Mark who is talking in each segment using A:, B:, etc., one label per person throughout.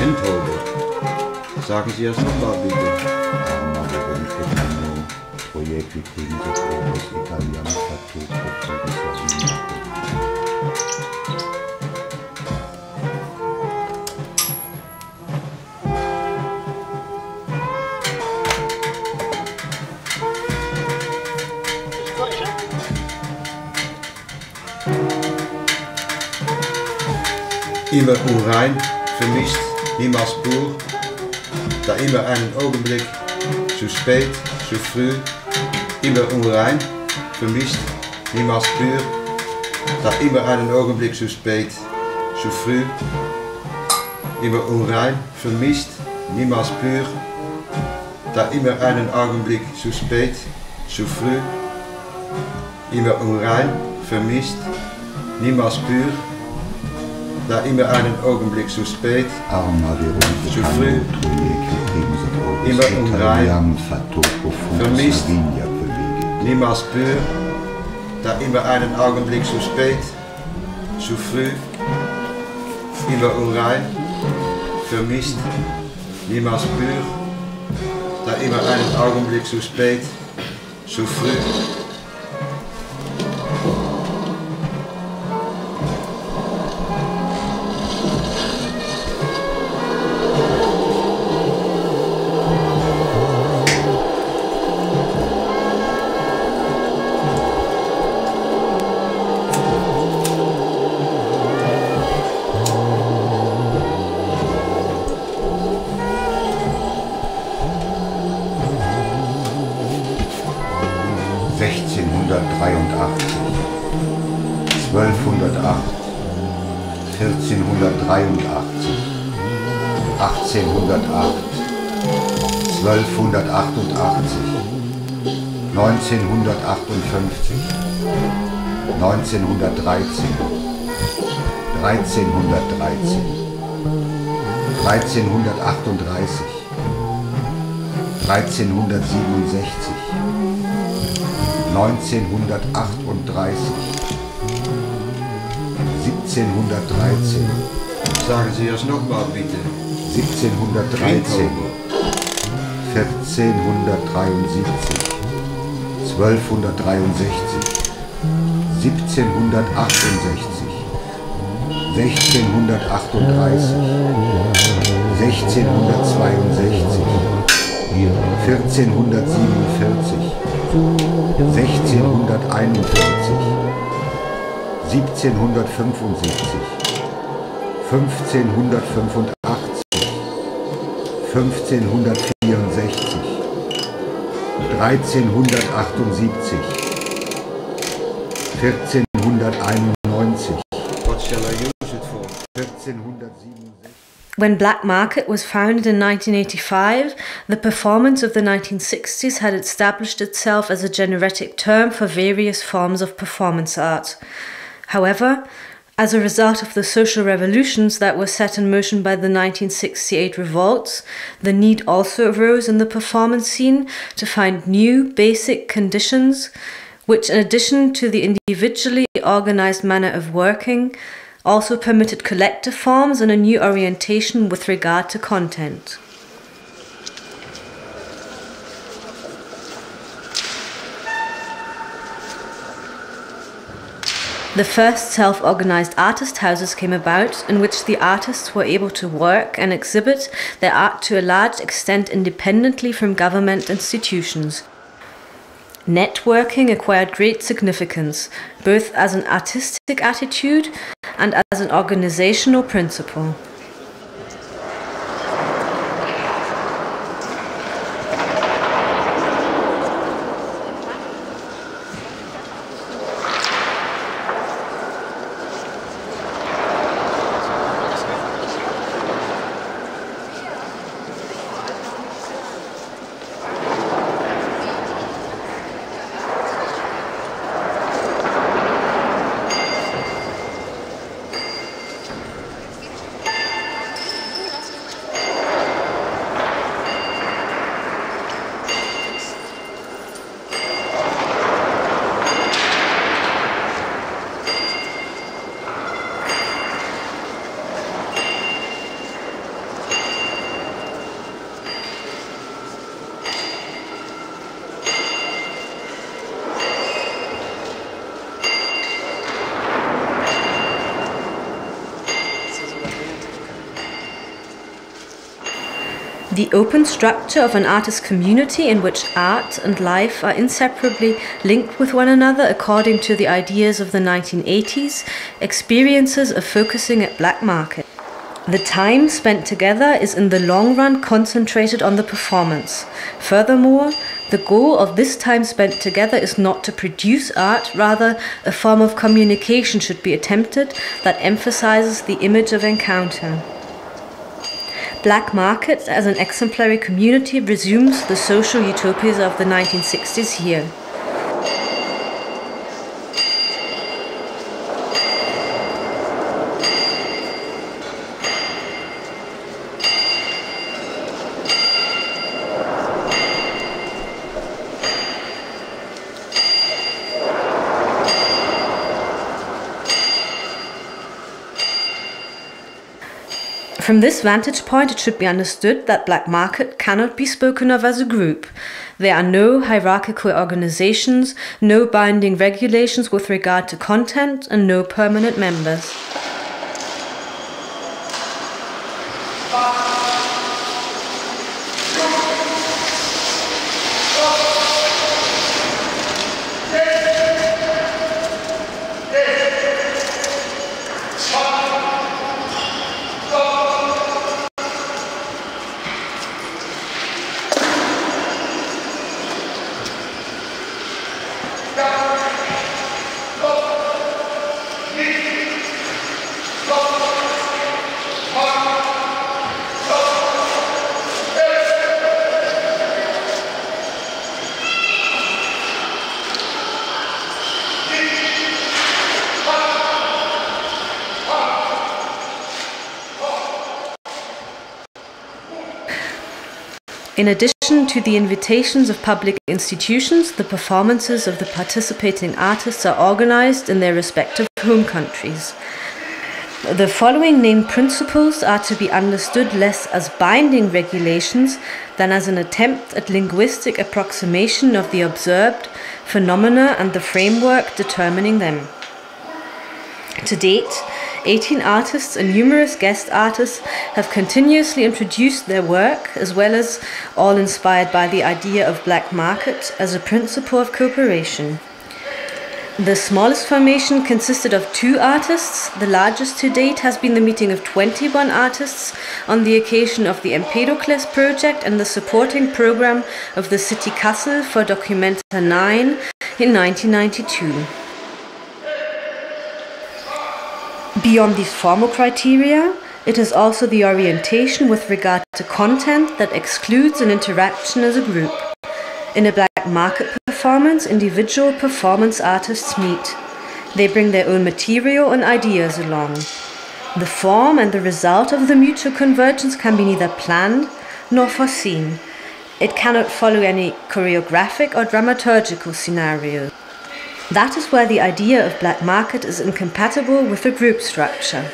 A: Endholder. Sagen Sie das nochmal bitte.
B: Projekte kriegen das Obers Italian Statut
A: Immer unrein, vermisst, niemals pur, da immer einen Augenblick, zu spät, zu früh, immer unrein, vermisst, niemals pur, da immer einen Augenblick zu spät, zu früh, immer unrein, vermisst, niemals pur, da immer einen Augenblick zu spät, zu früh, immer unrein, vermisst, niemals pur, da immer einen Augenblick zu spät, zu früh, immer unrein, vermisst, niemals pur, da immer einen Augenblick zu spät, zu früh, immer unrein, vermisst, niemals pur, da immer einen Augenblick zu spät, zu früh. Sagen Sie das nochmal bitte.
B: 1713, 1473, 1263, 1768, 1638, 1662, 1447, 1641, 1775, 1585, 1564, 1378, 1491.
A: What shall I use it for?
B: 1467.
C: When black market was founded in 1985, the performance of the 1960s had established itself as a generic term for various forms of performance art. However, as a result of the social revolutions that were set in motion by the 1968 revolts, the need also arose in the performance scene to find new basic conditions, which in addition to the individually organized manner of working, also permitted collective forms and a new orientation with regard to content. The first self-organized artist houses came about, in which the artists were able to work and exhibit their art to a large extent independently from government institutions. Networking acquired great significance, both as an artistic attitude and as an organizational principle. The open structure of an artist community in which art and life are inseparably linked with one another according to the ideas of the 1980s experiences a focusing at black market. The time spent together is in the long run concentrated on the performance. Furthermore, the goal of this time spent together is not to produce art, rather a form of communication should be attempted that emphasizes the image of encounter. Black market as an exemplary community resumes the social utopias of the 1960s here. From this vantage point, it should be understood that black market cannot be spoken of as a group. There are no hierarchical organizations, no binding regulations with regard to content, and no permanent members. In addition to the invitations of public institutions, the performances of the participating artists are organized in their respective home countries. The following named principles are to be understood less as binding regulations than as an attempt at linguistic approximation of the observed phenomena and the framework determining them. To date, 18 artists and numerous guest artists have continuously introduced their work, as well as all inspired by the idea of black market as a principle of cooperation. The smallest formation consisted of 2 artists. The largest to date has been the meeting of 21 artists on the occasion of the Empedocles project and the supporting program of the City Kassel for Documenta 9 in 1992. Beyond these formal criteria, it is also the orientation with regard to content that excludes an interaction as a group. In a black market performance, individual performance artists meet. They bring their own material and ideas along. The form and the result of the mutual convergence can be neither planned nor foreseen. It cannot follow any choreographic or dramaturgical scenario. That is where the idea of black market is incompatible with a group structure.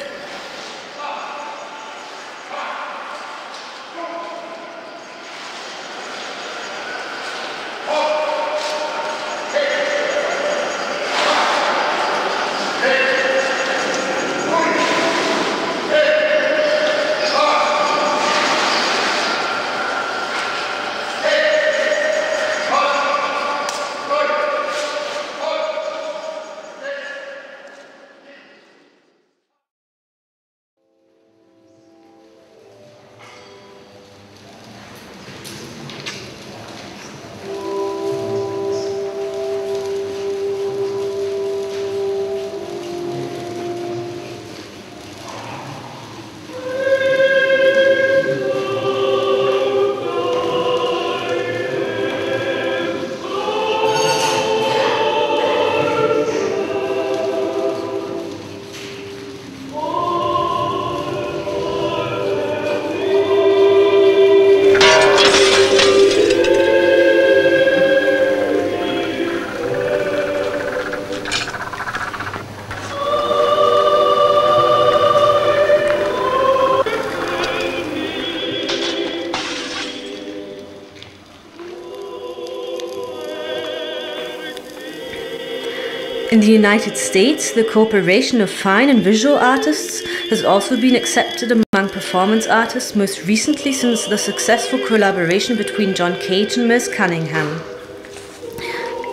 C: In the United States, the cooperation of fine and visual artists has also been accepted among performance artists, most recently since the successful collaboration between John Cage and Merce Cunningham.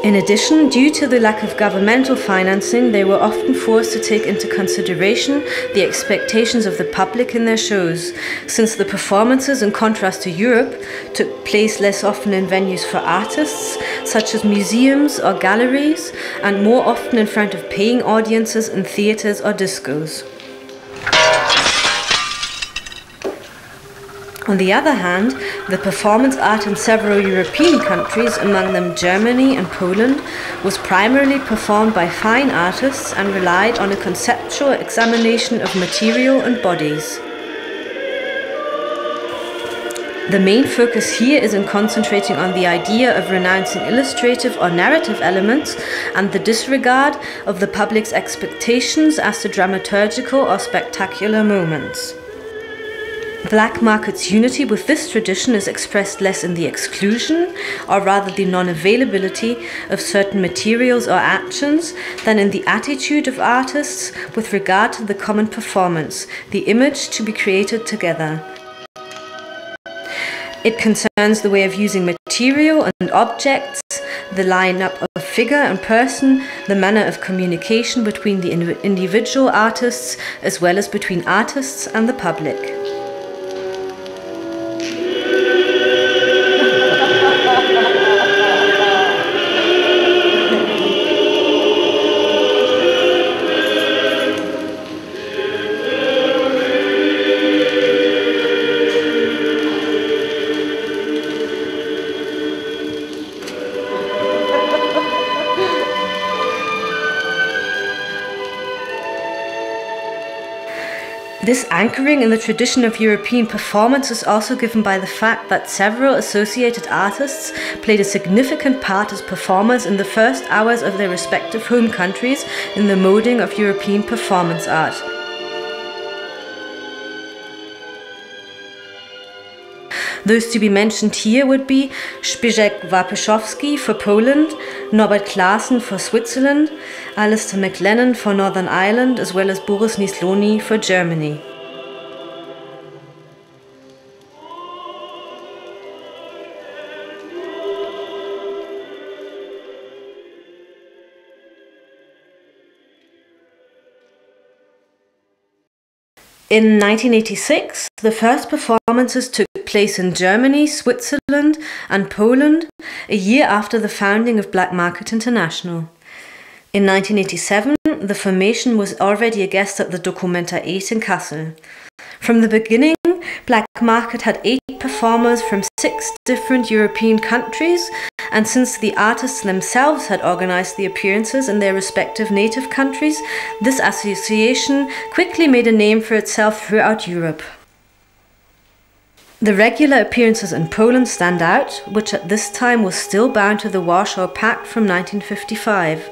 C: In addition, due to the lack of governmental financing, they were often forced to take into consideration the expectations of the public in their shows, since the performances, in contrast to Europe, took place less often in venues for artists, such as museums or galleries, and more often in front of paying audiences in theatres or discos. On the other hand, the performance art in several European countries, among them Germany and Poland, was primarily performed by fine artists and relied on a conceptual examination of material and bodies. The main focus here is in concentrating on the idea of renouncing illustrative or narrative elements and the disregard of the public's expectations as to dramaturgical or spectacular moments. Black market's unity with this tradition is expressed less in the exclusion, or rather the non-availability, of certain materials or actions than in the attitude of artists with regard to the common performance, the image to be created together. It concerns the way of using material and objects, the line-up of figure and person, the manner of communication between the individual artists, as well as between artists and the public. This anchoring in the tradition of European performance is also given by the fact that several associated artists played a significant part as performers in the first hours of their respective home countries in the molding of European performance art. Those to be mentioned here would be Zbigniew Warpeszowski for Poland, Norbert Clasen for Switzerland, Alistair MacLennan for Northern Ireland, as well as Boris Nislony for Germany. In 1986, the first performances took place in Germany, Switzerland and Poland, a year after the founding of Black Market International. In 1987, the formation was already a guest at the Documenta 8 in Kassel. From the beginning, Black Market had 8 performers from 6 different European countries, and since the artists themselves had organized the appearances in their respective native countries, this association quickly made a name for itself throughout Europe. The regular appearances in Poland stand out, which at this time was still bound to the Warsaw Pact from 1955.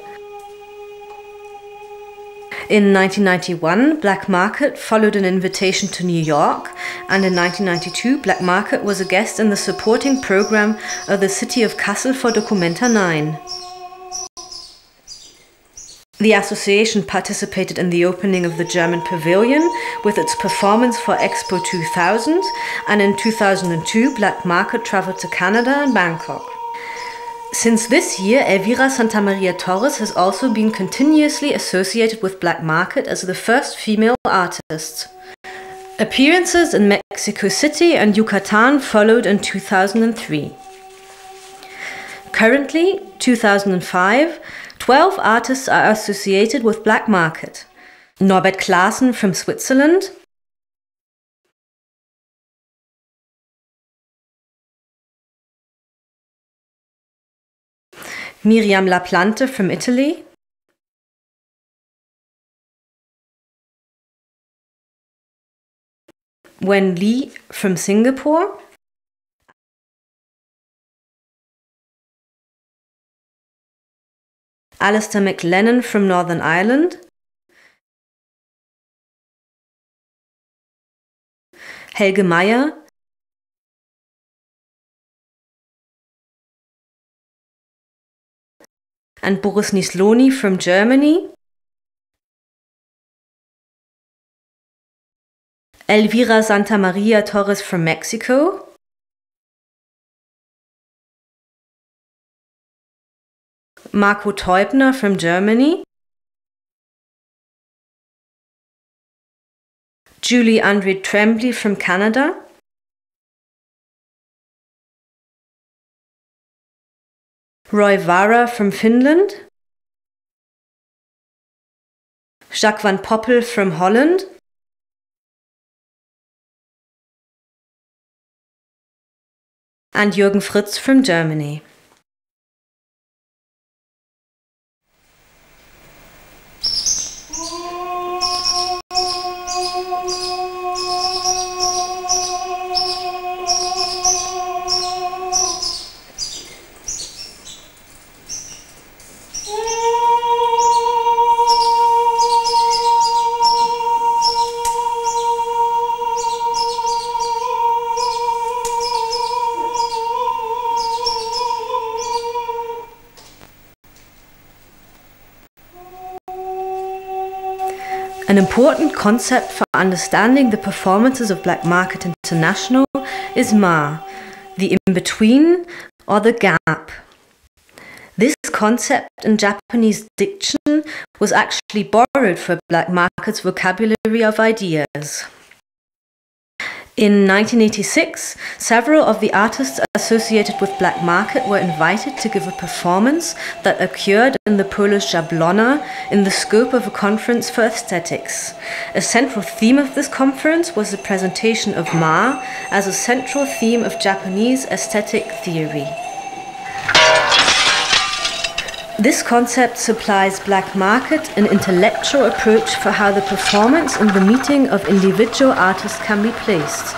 C: In 1991, Black Market followed an invitation to New York, and in 1992, Black Market was a guest in the supporting program of the city of Kassel for Documenta 9. The association participated in the opening of the German Pavilion with its performance for Expo 2000, and in 2002, Black Market traveled to Canada and Bangkok. Since this year, Elvira Santamaria Torres has also been continuously associated with Black Market as the first female artist. Appearances in Mexico City and Yucatan followed in 2003. Currently, 2005, 12 artists are associated with Black Market. Norbert Clasen from Switzerland, Miriam Laplante from Italy, Wen Li from Singapore, Alistair MacLennan from Northern Ireland, Helge Meyer, and Boris Nisloni from Germany, Elvira Santamaria Torres from Mexico, Marco Teubner from Germany, Julie Andre Tremblay from Canada, Roy Vara from Finland, Jacques van Poppel from Holland, and Jürgen Fritz from Germany. An important concept for understanding the performances of Black Market International is Ma, the in-between or the gap. This concept in Japanese diction was actually borrowed for Black Market's vocabulary of ideas. In 1986, several of the artists associated with Black Market were invited to give a performance that occurred in the Polish Jablona in the scope of a conference for aesthetics. A central theme of this conference was the presentation of Ma as a central theme of Japanese aesthetic theory. This concept supplies Black Market an intellectual approach for how the performance and the meeting of individual artists can be placed.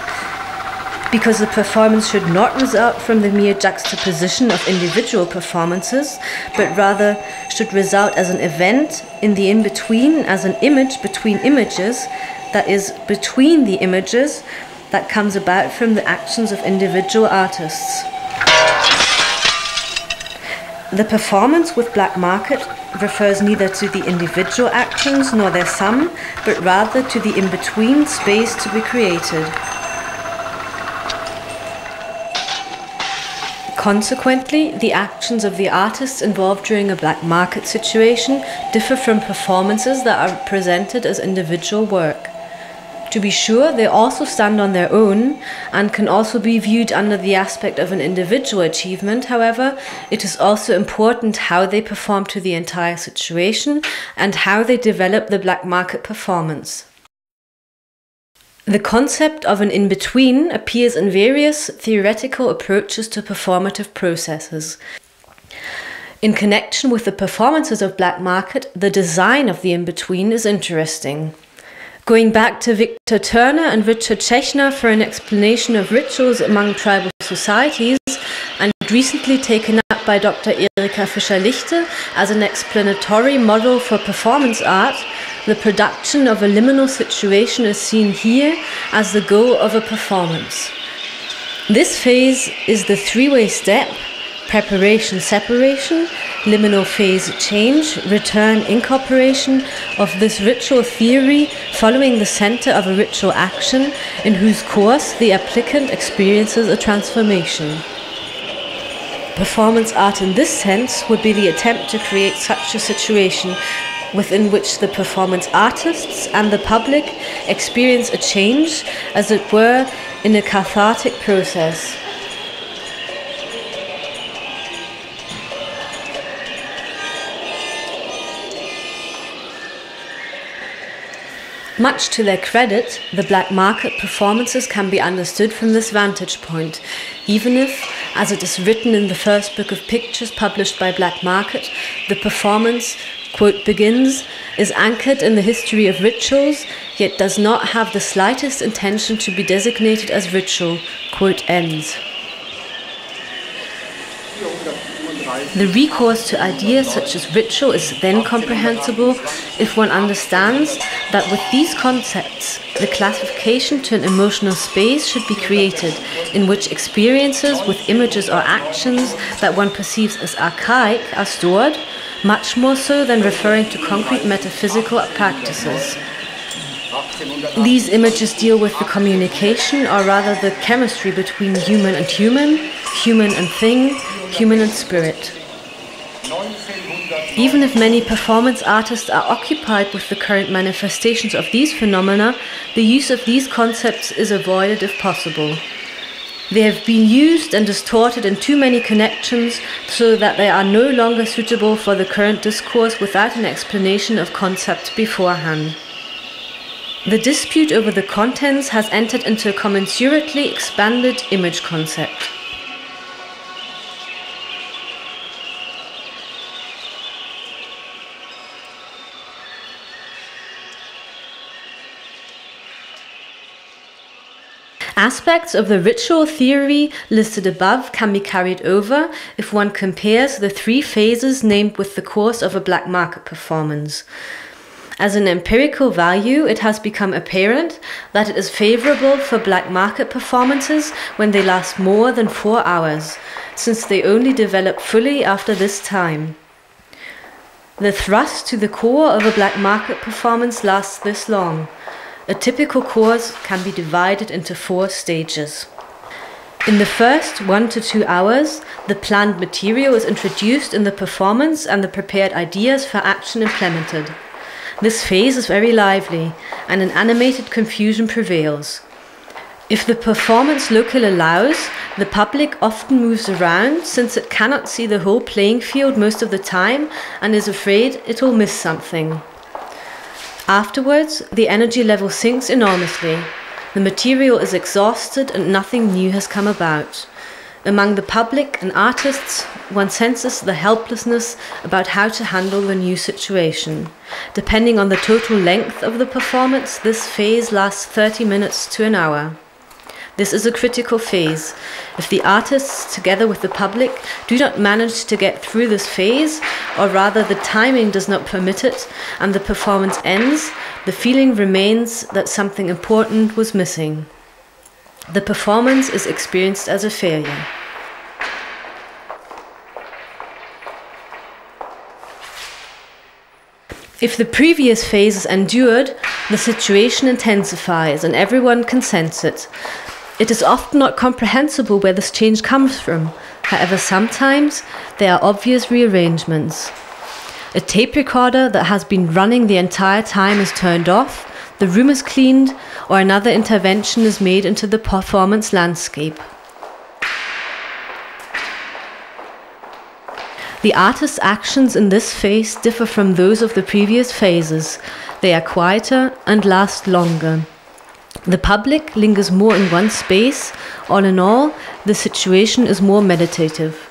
C: Because the performance should not result from the mere juxtaposition of individual performances, but rather should result as an event in the in-between, as an image between images, that is, between the images that comes about from the actions of individual artists. The performance with Black Market refers neither to the individual actions nor their sum, but rather to the in-between space to be created. Consequently, the actions of the artists involved during a Black Market situation differ from performances that are presented as individual work. To be sure, they also stand on their own and can also be viewed under the aspect of an individual achievement. However, it is also important how they perform to the entire situation and how they develop the Black Market performance. The concept of an in-between appears in various theoretical approaches to performative processes. In connection with the performances of Black Market, the design of the in-between is interesting. Going back to Victor Turner and Richard Schechner for an explanation of rituals among tribal societies, and recently taken up by Dr. Erika Fischer-Lichte as an explanatory model for performance art, the production of a liminal situation is seen here as the goal of a performance. This phase is the three-way step: preparation-separation, liminal phase change, return incorporation of this ritual theory following the center of a ritual action in whose course the applicant experiences a transformation. Performance art in this sense would be the attempt to create such a situation within which the performance artists and the public experience a change, as it were, in a cathartic process. Much to their credit, the Black Market performances can be understood from this vantage point, even if, as it is written in the first book of pictures published by Black Market, the performance, quote, begins, is anchored in the history of rituals, yet does not have the slightest intention to be designated as ritual, quote, ends. The recourse to ideas such as ritual is then comprehensible if one understands that with these concepts, the classification to an emotional space should be created in which experiences with images or actions that one perceives as archaic are stored, much more so than referring to concrete metaphysical practices. These images deal with the communication, or rather the chemistry between human and human, human and thing, human and spirit. Even if many performance artists are occupied with the current manifestations of these phenomena, the use of these concepts is avoided if possible. They have been used and distorted in too many connections so that they are no longer suitable for the current discourse without an explanation of concepts beforehand. The dispute over the contents has entered into a commensurately expanded image concept. Aspects of the ritual theory listed above can be carried over if one compares the three phases named with the course of a black market performance. As an empirical value, it has become apparent that it is favorable for black market performances when they last more than 4 hours, since they only develop fully after this time. The thrust to the core of a black market performance lasts this long. A typical course can be divided into 4 stages. In the first 1 to 2 hours, the planned material is introduced in the performance and the prepared ideas for action implemented. This phase is very lively, and an animated confusion prevails. If the performance local allows, the public often moves around since it cannot see the whole playing field most of the time and is afraid it will miss something. Afterwards, the energy level sinks enormously. The material is exhausted and nothing new has come about. Among the public and artists, one senses the helplessness about how to handle the new situation. Depending on the total length of the performance, this phase lasts 30 minutes to an hour. This is a critical phase. If the artists, together with the public, do not manage to get through this phase, or rather the timing does not permit it, and the performance ends, the feeling remains that something important was missing. The performance is experienced as a failure. If the previous phase is endured, the situation intensifies and everyone can sense it. It is often not comprehensible where this change comes from. However, sometimes there are obvious rearrangements. A tape recorder that has been running the entire time is turned off, the room is cleaned, or another intervention is made into the performance landscape. The artist's actions in this phase differ from those of the previous phases. They are quieter and last longer. The public lingers more in one space. All in all, the situation is more meditative.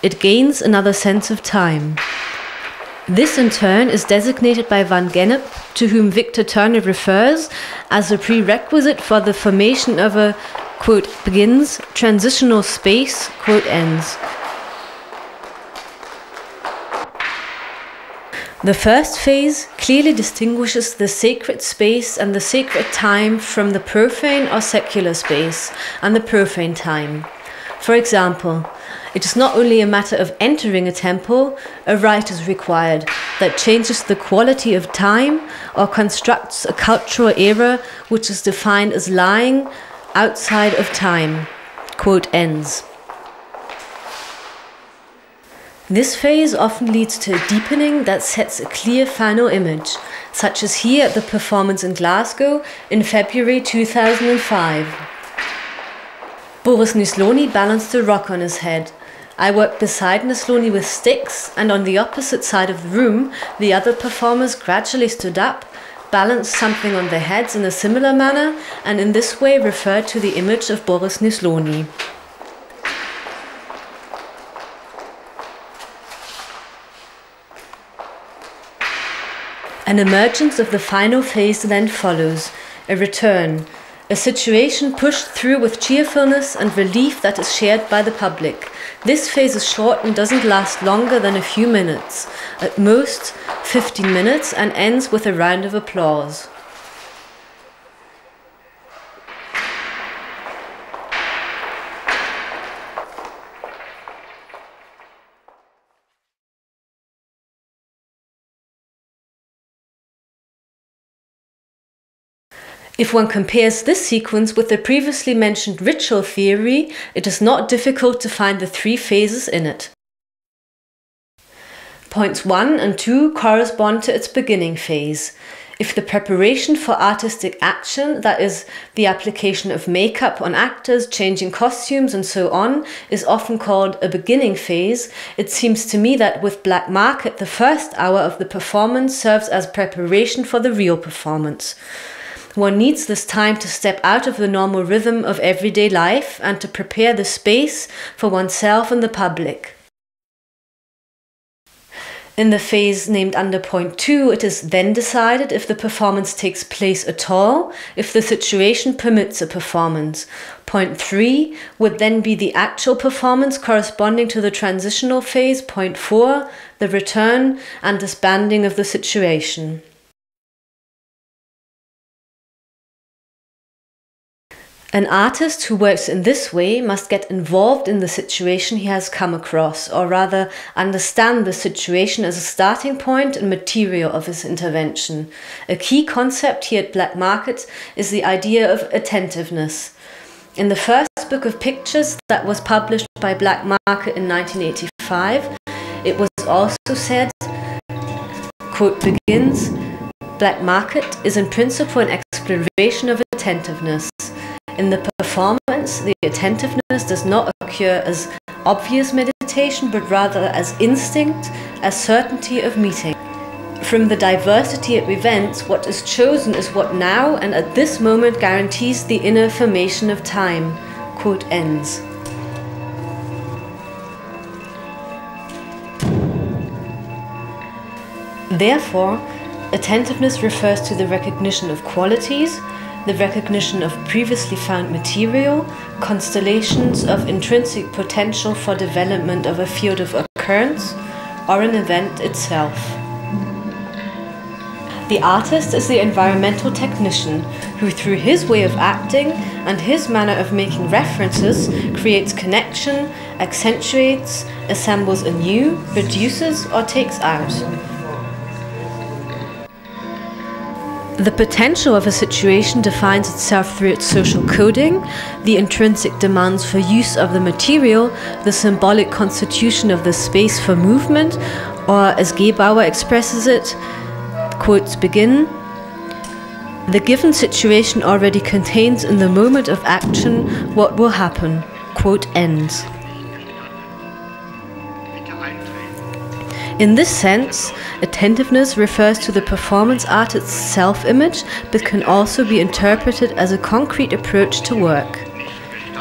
C: It gains another sense of time. This in turn is designated by Van Gennep, to whom Victor Turner refers, as a prerequisite for the formation of a, quote, begins, transitional space, quote, ends. The first phase clearly distinguishes the sacred space and the sacred time from the profane or secular space and the profane time. For example, it is not only a matter of entering a temple, a rite is required that changes the quality of time or constructs a cultural era which is defined as lying outside of time, quote, ends. This phase often leads to a deepening that sets a clear final image, such as here at the performance in Glasgow in February 2005. Boris Nyslony balanced a rock on his head. I worked beside Nyslony with sticks, and on the opposite side of the room, the other performers gradually stood up, balanced something on their heads in a similar manner, and in this way referred to the image of Boris Nyslony. An emergence of the final phase then follows, a return, a situation pushed through with cheerfulness and relief that is shared by the public. This phase is short and doesn't last longer than a few minutes, at most 15 minutes, and ends with a round of applause. If one compares this sequence with the previously mentioned ritual theory, it is not difficult to find the three phases in it. Points 1 and 2 correspond to its beginning phase. If the preparation for artistic action, that is, the application of makeup on actors, changing costumes and so on, is often called a beginning phase, it seems to me that with Black Market, the first hour of the performance serves as preparation for the real performance. One needs this time to step out of the normal rhythm of everyday life and to prepare the space for oneself and the public. In the phase named under point 2, it is then decided if the performance takes place at all, if the situation permits a performance. Point 3 would then be the actual performance corresponding to the transitional phase. Point 4, the return and disbanding of the situation. An artist who works in this way must get involved in the situation he has come across, or rather understand the situation as a starting point and material of his intervention. A key concept here at Black Market is the idea of attentiveness. In the first book of pictures that was published by Black Market in 1985, it was also said, quote begins, "Black Market is in principle an exploration of attentiveness. In the performance, the attentiveness does not occur as obvious meditation, but rather as instinct, as certainty of meeting. From the diversity of events, what is chosen is what now and at this moment guarantees the inner formation of time." Quote ends. Therefore, attentiveness refers to the recognition of qualities, the recognition of previously found material, constellations of intrinsic potential for development of a field of occurrence, or an event itself. The artist is the environmental technician who, through his way of acting and his manner of making references, creates connection, accentuates, assembles anew, reduces, or takes out. The potential of a situation defines itself through its social coding, the intrinsic demands for use of the material, the symbolic constitution of the space for movement, or as Gebauer expresses it, quotes begin, "The given situation already contains in the moment of action what will happen," quote ends. In this sense, attentiveness refers to the performance artist's self-image, but can also be interpreted as a concrete approach to work.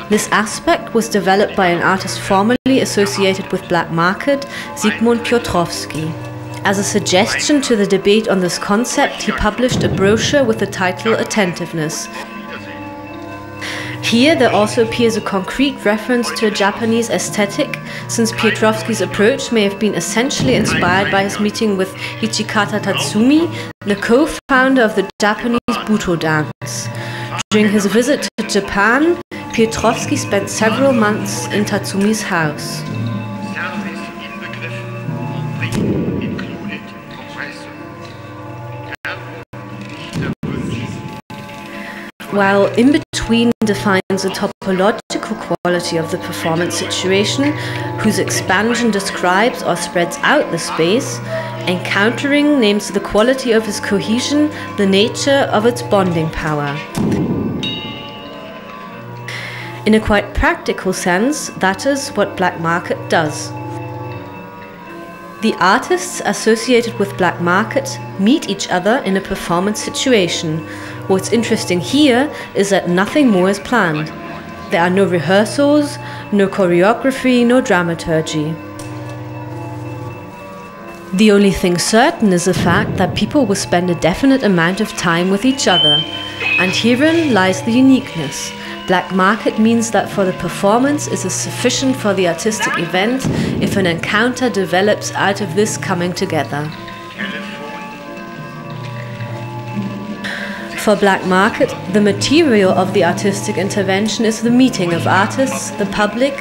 C: This aspect was developed by an artist formerly associated with Black Market, Zygmunt Piotrowski. As a suggestion to the debate on this concept, he published a brochure with the title Attentiveness. Here there also appears a concrete reference to a Japanese aesthetic, since Piotrowski's approach may have been essentially inspired by his meeting with Ichikata Tatsumi, the co-founder of the Japanese Buto dance. During his visit to Japan, Piotrowski spent several months in Tatsumi's house. While in between defines the topological quality of the performance situation, whose expansion describes or spreads out the space, encountering names the quality of its cohesion, the nature of its bonding power. In a quite practical sense, that is what Black Market does. The artists associated with Black Market meet each other in a performance situation. What's interesting here is that nothing more is planned. There are no rehearsals, no choreography, no dramaturgy. The only thing certain is the fact that people will spend a definite amount of time with each other. And herein lies the uniqueness. Black Market means that for the performance it is sufficient for the artistic event if an encounter develops out of this coming together. For Black Market, the material of the artistic intervention is the meeting of artists, the public,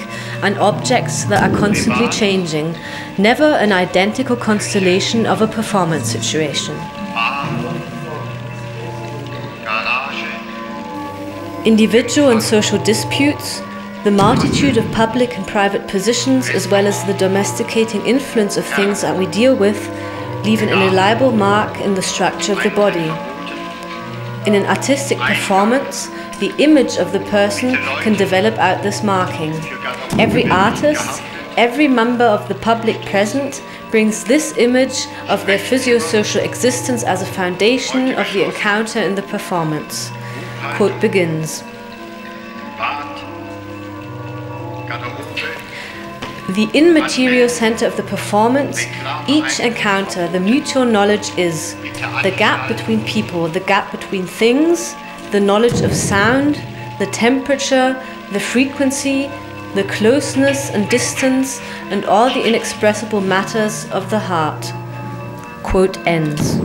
C: and objects that are constantly changing, never an identical constellation of a performance situation. Individual and social disputes, the multitude of public and private positions, as well as the domesticating influence of things that we deal with, leave an indelible mark in the structure of the body. In an artistic performance, the image of the person can develop out this marking. Every artist, every member of the public present brings this image of their physio-social existence as a foundation of the encounter in the performance. Quote begins. The immaterial center of the performance, each encounter, the mutual knowledge is the gap between people, the gap between things, the knowledge of sound, the temperature, the frequency, the closeness and distance, and all the inexpressible matters of the heart. Quote ends.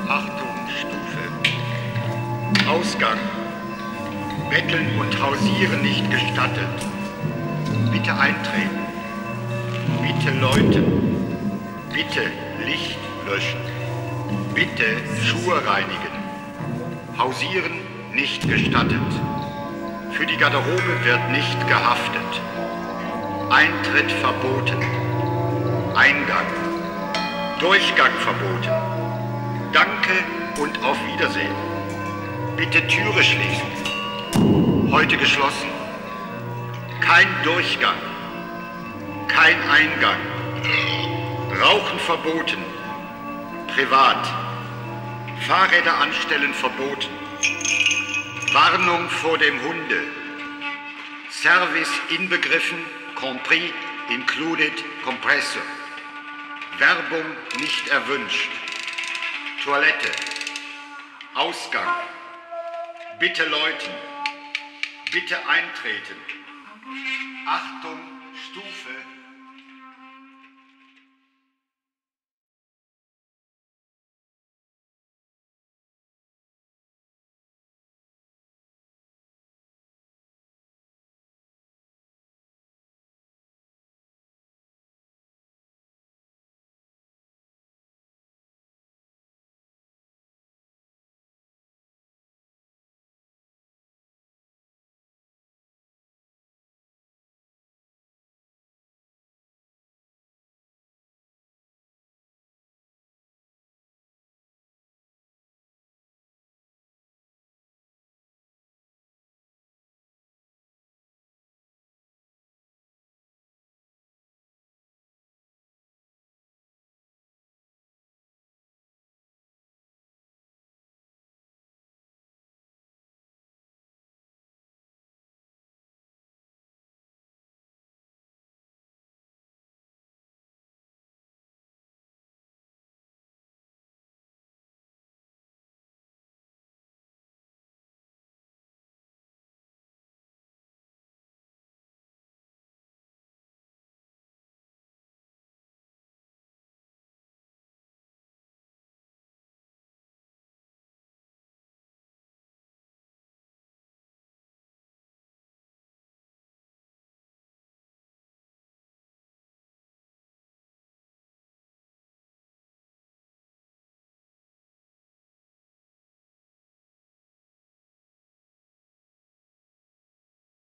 D: Achtung, Stufe. Ausgang. Betteln und Hausieren nicht gestattet. Bitte eintreten. Bitte läuten. Bitte Licht löschen. Bitte Schuhe reinigen. Hausieren nicht gestattet. Für die Garderobe wird nicht gehaftet. Eintritt verboten. Eingang. Durchgang verboten. Danke und auf Wiedersehen. Bitte Türe schließen. Heute geschlossen. Kein Durchgang. Kein Eingang. Rauchen verboten. Privat. Fahrräder anstellen verboten. Warnung vor dem Hunde. Service inbegriffen, compris, included, Kompressor. Werbung nicht erwünscht. Toilette. Ausgang. Bitte läuten. Bitte eintreten. Achtung, Stufe